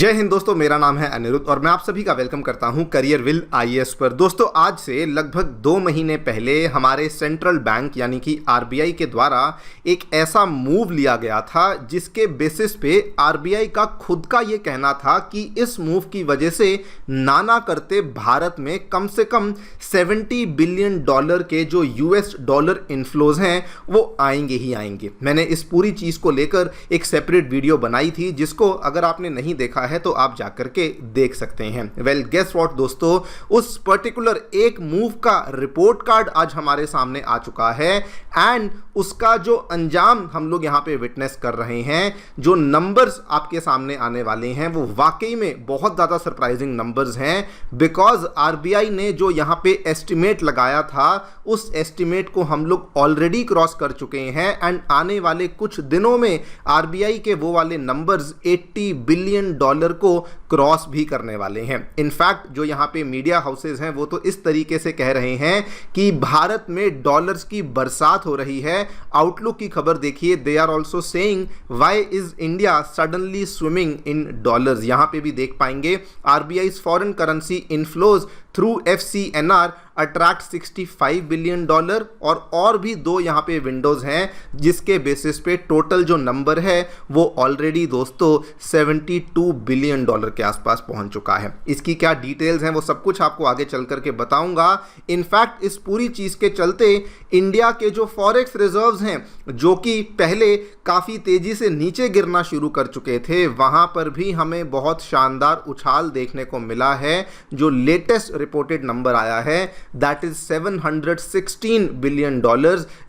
जय हिंद दोस्तों, मेरा नाम है अनिरुद्ध और मैं आप सभी का वेलकम करता हूं करियर विल आईएएस पर। दोस्तों, आज से लगभग 2 महीने पहले हमारे सेंट्रल बैंक यानी कि आरबीआई के द्वारा एक ऐसा मूव लिया गया था जिसके बेसिस पे आरबीआई का खुद का ये कहना था कि इस मूव की वजह से नाना करते भारत में कम से कम $70 बिलियन के जो यूएस डॉलर इन्फ्लोज हैं वो आएंगे ही आएंगे। मैंने इस पूरी चीज़ को लेकर एक सेपरेट वीडियो बनाई थी जिसको अगर आपने नहीं देखा है तो आप जाकर के देख सकते हैं। वेल गेस व्हाट दोस्तों, उस पर्टिकुलर एक मूव का रिपोर्ट कार्ड आज हमारे सामने आ चुका है एंड उसका जो अंजाम हम लोग यहां पे विटनेस कर रहे हैं, जो नंबर्स आपके सामने आने वाले हैं वो वाकई में बहुत ज्यादा सरप्राइजिंग नंबर्स हैं। बिकॉज आरबीआई ने जो यहां पे एस्टिमेट लगाया था उस एस्टिमेट को हम लोग ऑलरेडी क्रॉस कर चुके हैं एंड आने वाले कुछ दिनों में आरबीआई के वो वाले नंबर्स $80 बिलियन को क्रॉस भी करने वाले हैं। इनफैक्ट जो यहां पे मीडिया हाउसेज हैं वो तो इस तरीके से कह रहे हैं कि भारत में डॉलर्स की बरसात हो रही है। आउटलुक की खबर देखिए, they are also saying why is India suddenly swimming in dollars. यहां पे भी देख पाएंगे RBI's foreign currency inflows through FCNR attract $65 billion और भी दो यहां पे विंडोज हैं जिसके बेसिस पे टोटल जो नंबर है वो ऑलरेडी दोस्तों $72 बिलियन के आसपास पहुंच चुका है। इसकी क्या डिटेल्स हैं वो सब कुछ आपको आगे चल करके बताऊंगा। इनफैक्ट इस पूरी चीज के चलते इंडिया के जो फॉरेक्स रिजर्व्स हैं जो कि पहले काफी तेजी से नीचे गिरना शुरू कर चुके थे, वहां पर भी हमें बहुत शानदार उछाल देखने को मिला है। जो लेटेस्ट रिपोर्टेड नंबर आया है दैट इज $716 बिलियन,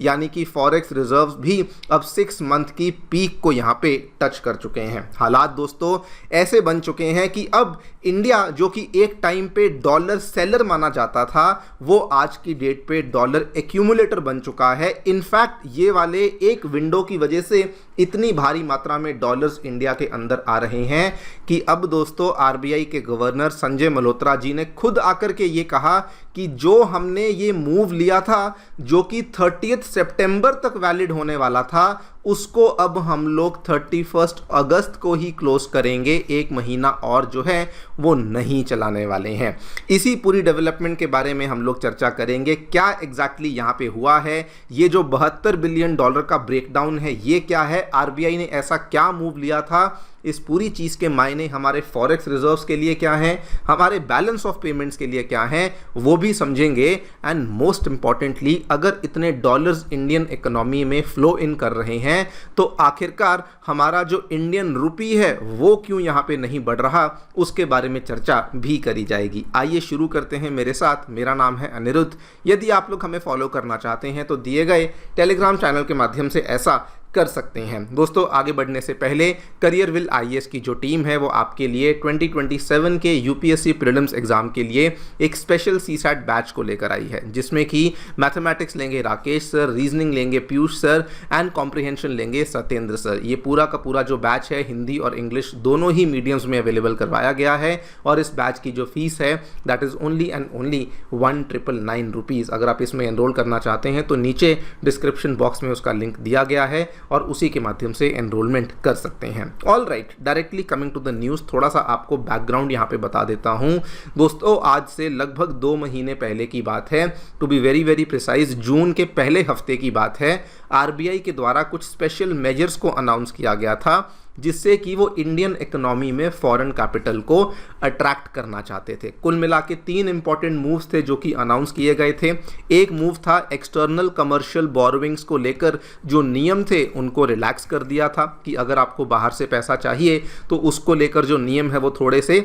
यानी कि फॉरेक्स रिजर्व्स भी अब 6 मंथ की पीक को यहां पे टच कर चुके हैं। हालात दोस्तों ऐसे बन चुके हैं कि अब इंडिया जो कि एक टाइम पे डॉलर सेलर माना जाता था वो आज की डेट पे डॉलर एक्यूमुलेटर बन चुका है। इनफैक्ट ये वाले एक विंडो की वजह से इतनी भारी मात्रा में डॉलर्स इंडिया के अंदर आ रहे हैं कि अब दोस्तों आरबीआई के गवर्नर संजय मल्होत्रा जी ने खुद आकर के ये कहा कि जो हमने ये मूव लिया था जो कि 30 सितंबर तक वैलिड होने वाला था उसको अब हम लोग 31 अगस्त को ही क्लोज करेंगे। एक महीना और जो है वो नहीं चलाने वाले हैं। इसी पूरी डेवलपमेंट के बारे में हम लोग चर्चा करेंगे। क्या एग्जैक्टली यहाँ पे हुआ है, ये जो $72 बिलियन का ब्रेकडाउन है ये क्या है, आरबीआई ने ऐसा क्या मूव लिया था, इस पूरी चीज़ के मायने हमारे फॉरेक्स रिजर्व्स के लिए क्या हैं, हमारे बैलेंस ऑफ पेमेंट्स के लिए क्या हैं, वो भी समझेंगे। एंड मोस्ट इंपॉर्टेंटली अगर इतने डॉलर्स इंडियन इकोनॉमी में फ्लो इन कर रहे हैं तो आखिरकार हमारा जो इंडियन रुपी है वो क्यों यहाँ पे नहीं बढ़ रहा, उसके बारे में चर्चा भी करी जाएगी। आइए शुरू करते हैं मेरे साथ। मेरा नाम है अनिरुद्ध। यदि आप लोग हमें फॉलो करना चाहते हैं तो दिए गए टेलीग्राम चैनल के माध्यम से ऐसा कर सकते हैं। दोस्तों आगे बढ़ने से पहले करियर विल आईएएस की जो टीम है वो आपके लिए 2027 के यूपीएससी प्रीलिम्स एग्जाम के लिए एक स्पेशल सीसैट बैच को लेकर आई है जिसमें कि मैथमेटिक्स लेंगे राकेश सर, रीजनिंग लेंगे पीयूष सर एंड कॉम्प्रिहेंशन लेंगे सत्येंद्र सर। ये पूरा का पूरा जो बैच है हिंदी और इंग्लिश दोनों ही मीडियम्स में अवेलेबल करवाया गया है और इस बैच की जो फीस है that is only and only 1999 rupees. अगर आप इसमें एनरोल करना चाहते हैं तो नीचे डिस्क्रिप्शन बॉक्स में उसका लिंक दिया गया है और उसी के माध्यम से एनरोलमेंट कर सकते हैं। All right, directly coming to the news, थोड़ा सा आपको बैकग्राउंड यहाँ पे बता देता हूँ। दोस्तों आज से लगभग 2 महीने पहले की बात है, to be very very precise June के पहले हफ्ते की बात है, आरबीआई के द्वारा कुछ स्पेशल मेजर्स को अनाउंस किया गया था जिससे कि वो इंडियन इकोनॉमी में फॉरेन कैपिटल को अट्रैक्ट करना चाहते थे। कुल मिला के 3 इंपॉर्टेंट मूव्स थे जो कि अनाउंस किए गए थे। एक मूव था एक्सटर्नल कमर्शियल बोरोविंग्स को लेकर जो नियम थे उनको रिलैक्स कर दिया था कि अगर आपको बाहर से पैसा चाहिए तो उसको लेकर जो नियम है वो थोड़े से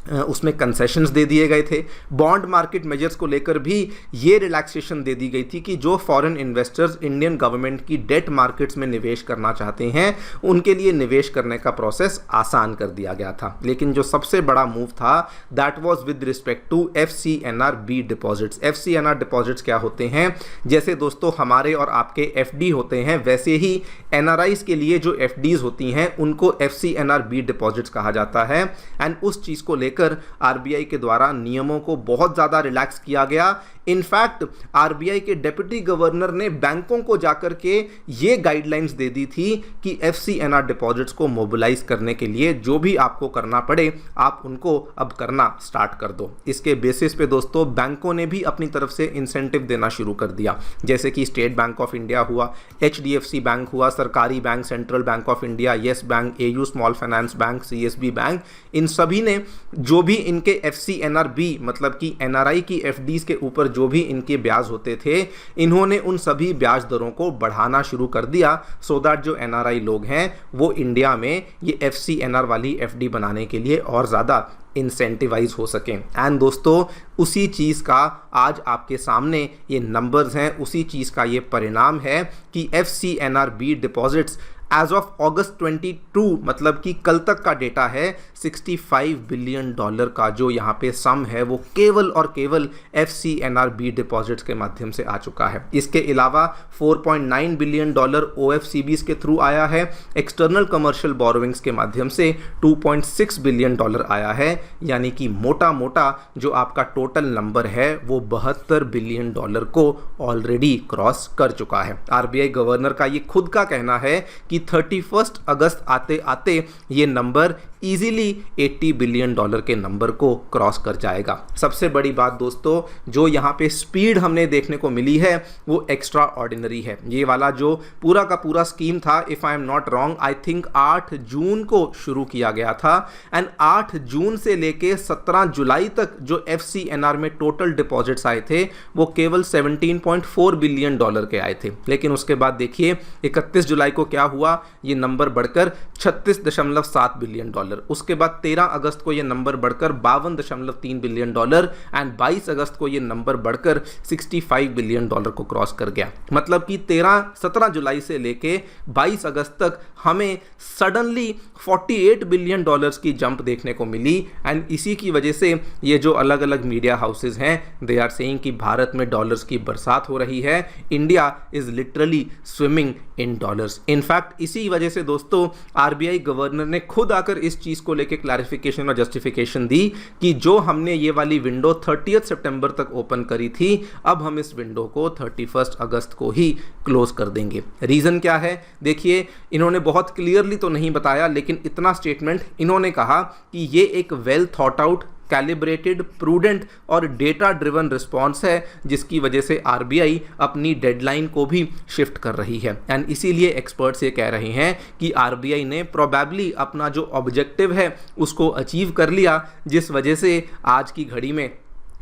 उसमें कंसेशंस दे दिए गए थे। बॉन्ड मार्केट मेजर्स को लेकर भी ये रिलैक्सेशन दे दी गई थी कि जो फॉरेन इन्वेस्टर्स इंडियन गवर्नमेंट की डेट मार्केट्स में निवेश करना चाहते हैं उनके लिए निवेश करने का प्रोसेस आसान कर दिया गया था। लेकिन जो सबसे बड़ा मूव था that was with respect to FCNR-B deposits. FCNR deposits क्या होते हैं, जैसे दोस्तों हमारे और आपके FD होते हैं वैसे ही NRIs के लिए जो FDs होती हैं उनको FCNR-B डिपॉजिट्स कहा जाता है। एंड उस चीज़ को लेकर लेकर आरबीआई के द्वारा नियमों को बहुत ज़्यादा रिलैक्स किया गया। इनफैक्ट आरबीआई के डेप्यूटी गवर्नर ने बैंकों को जाकर के ये गाइडलाइंस दे दी थी कि एफसीएनआर डिपॉजिट्स को मोबिलाइज करने के लिए जो भी आपको करना पड़े आप उनको अब करना स्टार्ट कर दो। इसके बेसिस पे दोस्तों बैंकों ने भी अपनी तरफ से इंसेंटिव देना शुरू कर दिया, जैसे कि स्टेट बैंक ऑफ इंडिया हुआ, एचडीएफसी बैंक हुआ, सरकारी bank Central Bank of India, Yes Bank, AU Small Finance Bank, CSB Bank, इन सभी ने जो भी इनके एफसीएनआर बी मतलब कि एनआरआई की एफडीज के ऊपर जो भी इनके ब्याज होते थे, इन्होंने उन सभी ब्याज दरों को बढ़ाना शुरू कर दिया सो दैट जो एनआरआई लोग हैं वो इंडिया में ये एफसीएनआर वाली एफडी बनाने के लिए और ज़्यादा इंसेंटिवाइज हो सकें। एंड दोस्तों उसी चीज़ का आज आपके सामने ये नंबर्स हैं, उसी चीज़ का ये परिणाम है कि FCNR B deposits as of August 22 मतलब कि कल तक का डेटा है, $65 बिलियन का जो यहाँ पे सम है वो केवल और केवल एफसीएनआर बी डिपॉजिट्स के माध्यम से आ चुका है। इसके अलावा $4.9 बिलियन ओएफसीबीज के थ्रू आया है, एक्सटर्नल कमर्शियल बोरोविंग्स के माध्यम से $2.6 बिलियन आया है, यानी कि मोटा मोटा जो आपका टोटल नंबर है वो $72 बिलियन को ऑलरेडी क्रॉस कर चुका है। आरबीआई गवर्नर का ये खुद का कहना है कि 31 अगस्त आते आते ये नंबर इजीली $80 बिलियन के नंबर को क्रॉस कर जाएगा। सबसे बड़ी बात दोस्तों जो यहाँ पे स्पीड हमने देखने को मिली है वो एक्स्ट्रा ऑर्डिनरी है। ये वाला जो पूरा का पूरा स्कीम था, if I am not wrong, I think 8 जून को शुरू किया गया था एंड 8 जून से लेके 17 जुलाई तक जो एफसीएनआर में टोटल डिपॉजिट्स आए थे वो केवल $17.4 बिलियन के आए थे। लेकिन उसके बाद देखिए 31 जुलाई को क्या हुआ, ये नंबर बढ़कर $36.7 बिलियन, उसके बाद 13 अगस्त को ये नंबर बढ़कर $52.3 बिलियन एंड 22 अगस्त को ये नंबर बढ़कर $65 बिलियन को क्रॉस कर गया। मतलब कि 17 जुलाई से लेके 22 अगस्त तक हमें सडनली $48 बिलियन की जंप देखने को मिली। एंड इसी की वजह से ये जो अलग अलग मीडिया हाउसेज हैं दे आर सेइंग कि भारत में डॉलर्स की बरसात हो रही है, India is literally swimming in dollars. In fact इसी वजह से दोस्तों आरबीआई गवर्नर ने खुद आकर इस चीज को लेकर क्लैरिफिकेशन और जस्टिफिकेशन दी कि जो हमने ये वाली विंडो 30 सितंबर तक ओपन करी थी अब हम इस विंडो को 31 अगस्त को ही क्लोज कर देंगे। रीजन क्या है देखिए, इन्होंने बहुत क्लियरली तो नहीं बताया लेकिन इतना स्टेटमेंट इन्होंने कहा कि ये एक well thought out, calibrated, prudent और डेटा ड्रिवन रिस्पॉन्स है जिसकी वजह से आरबीआई अपनी डेडलाइन को भी शिफ्ट कर रही है। एंड इसीलिए एक्सपर्ट्स ये कह रहे हैं कि आरबीआई ने प्रोबेबली अपना जो ऑब्जेक्टिव है उसको अचीव कर लिया, जिस वजह से आज की घड़ी में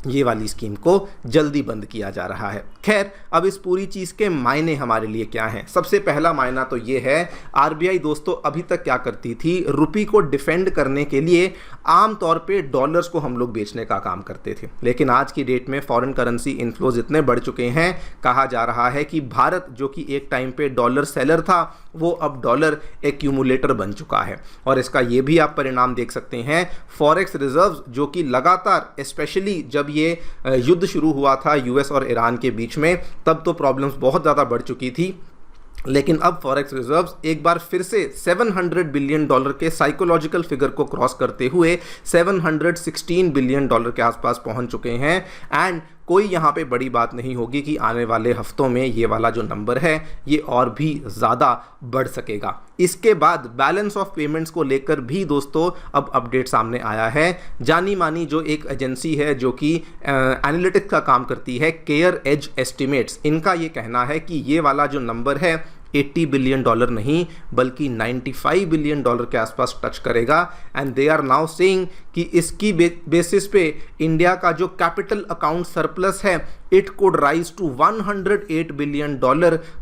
ये वाली स्कीम को जल्दी बंद किया जा रहा है। खैर अब इस पूरी चीज़ के मायने हमारे लिए क्या हैं? सबसे पहला मायना तो ये है, आरबीआई दोस्तों अभी तक क्या करती थी, रुपी को डिफेंड करने के लिए आम तौर पे डॉलर्स को हम लोग बेचने का काम करते थे। लेकिन आज की डेट में फॉरेन करेंसी इन्फ्लोज इतने बढ़ चुके हैं, कहा जा रहा है कि भारत जो कि एक टाइम पे डॉलर सेलर था वो अब डॉलर एक्यूमुलेटर बन चुका है। और इसका ये भी आप परिणाम देख सकते हैं, फॉरेक्स रिजर्व्स जो कि लगातार स्पेशली जब ये युद्ध शुरू हुआ था यूएस और ईरान के बीच में तब तो प्रॉब्लम्स बहुत ज़्यादा बढ़ चुकी थी, लेकिन अब फॉरेक्स रिजर्व्स एक बार फिर से $700 बिलियन के साइकोलॉजिकल फिगर को क्रॉस करते हुए $716 बिलियन के आसपास पहुंच चुके हैं। एंड कोई यहाँ पे बड़ी बात नहीं होगी कि आने वाले हफ्तों में ये वाला जो नंबर है ये और भी ज़्यादा बढ़ सकेगा। इसके बाद बैलेंस ऑफ पेमेंट्स को लेकर भी दोस्तों अब अपडेट सामने आया है। जानी मानी जो एक एजेंसी है जो कि एनालिटिक्स का काम करती है, केयर एज एस्टिमेट्स, इनका ये कहना है कि ये वाला जो नंबर है $80 बिलियन नहीं बल्कि $95 बिलियन के आसपास टच करेगा। And they are now saying कि इसकी बेसिस पे इंडिया का जो कैपिटल अकाउंट सरप्लस है it could rise to $108 billion,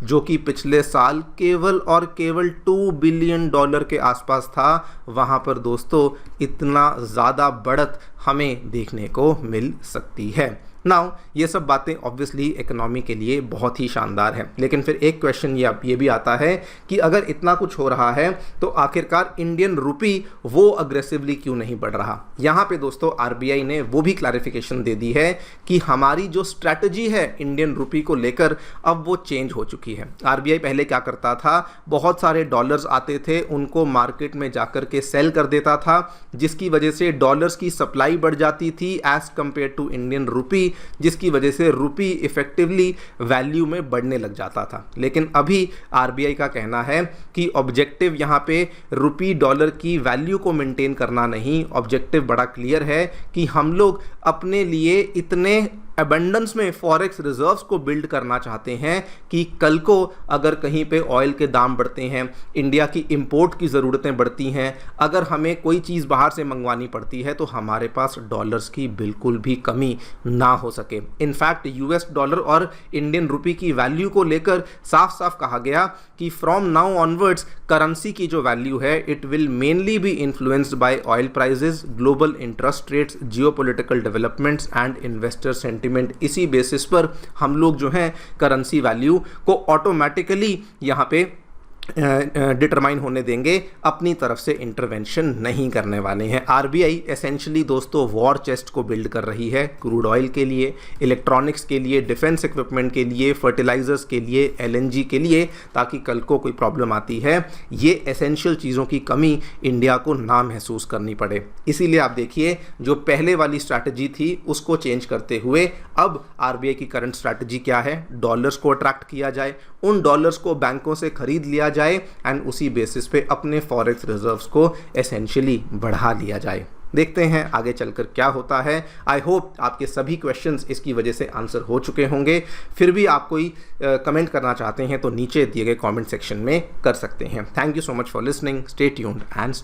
जो कि पिछले साल केवल और केवल $2 बिलियन के आसपास था। वहाँ पर दोस्तों इतना ज़्यादा बढ़त हमें देखने को मिल सकती है। नाउ ये सब बातें ऑब्वियसली इकोनॉमी के लिए बहुत ही शानदार है, लेकिन फिर एक क्वेश्चन ये भी आता है कि अगर इतना कुछ हो रहा है तो आखिरकार इंडियन रुपी वो अग्रेसिवली क्यों नहीं बढ़ रहा। यहाँ पे दोस्तों आरबीआई ने वो भी क्लैरिफिकेशन दे दी है कि हमारी जो स्ट्रैटेजी है इंडियन रुपी को लेकर अब वो चेंज हो चुकी है। आरबीआई पहले क्या करता था, बहुत सारे डॉलर्स आते थे, उनको मार्केट में जाकर के सेल कर देता था, जिसकी वजह से डॉलर्स की सप्लाई बढ़ जाती थी as compare to Indian rupee, जिसकी वजह से रुपी इफेक्टिवली वैल्यू में बढ़ने लग जाता था। लेकिन अभी आरबीआई का कहना है कि ऑब्जेक्टिव यहाँ पे रुपी डॉलर की वैल्यू को मेंटेन करना नहीं, ऑब्जेक्टिव बड़ा क्लियर है कि हम लोग अपने लिए इतने अबंडेंस में फॉरेक्स रिजर्व्स को बिल्ड करना चाहते हैं कि कल को अगर कहीं पे ऑयल के दाम बढ़ते हैं, इंडिया की इंपोर्ट की ज़रूरतें बढ़ती हैं, अगर हमें कोई चीज़ बाहर से मंगवानी पड़ती है तो हमारे पास डॉलर्स की बिल्कुल भी कमी ना हो सके। इनफैक्ट यूएस डॉलर और इंडियन रुपी की वैल्यू को लेकर साफ साफ कहा गया कि फ्रॉम नाउ ऑनवर्ड्स करेंसी की जो वैल्यू है it will mainly be influenced by oil prices, global interest rates, geopolitical developments and investor sentiment. इसी बेसिस पर हम लोग जो है करेंसी वैल्यू को ऑटोमेटिकली यहाँ पे डिटरमाइन होने देंगे, अपनी तरफ से इंटरवेंशन नहीं करने वाले हैं। आरबीआई एसेंशियली दोस्तों वॉर चेस्ट को बिल्ड कर रही है, क्रूड ऑयल के लिए, इलेक्ट्रॉनिक्स के लिए, डिफेंस इक्विपमेंट के लिए, फर्टिलाइजर्स के लिए, एलएनजी के लिए, ताकि कल को कोई प्रॉब्लम आती है ये एसेंशियल चीज़ों की कमी इंडिया को ना महसूस करनी पड़े। इसीलिए आप देखिए जो पहले वाली स्ट्रैटेजी थी उसको चेंज करते हुए अब आरबीआई की करंट स्ट्रैटेजी क्या है, डॉलर्स को अट्रैक्ट किया जाए, उन डॉलर्स को बैंकों से खरीद लिया जाए एंड उसी बेसिस पे अपने फॉरेक्स रिजर्व्स को एसेंशियली बढ़ा लिया जाए। देखते हैं आगे चलकर क्या होता है। आई होप आपके सभी क्वेश्चंस इसकी वजह से आंसर हो चुके होंगे। फिर भी आप कोई कमेंट करना चाहते हैं तो नीचे दिए गए कमेंट सेक्शन में कर सकते हैं। Thank you so much for listening, stay tuned and stay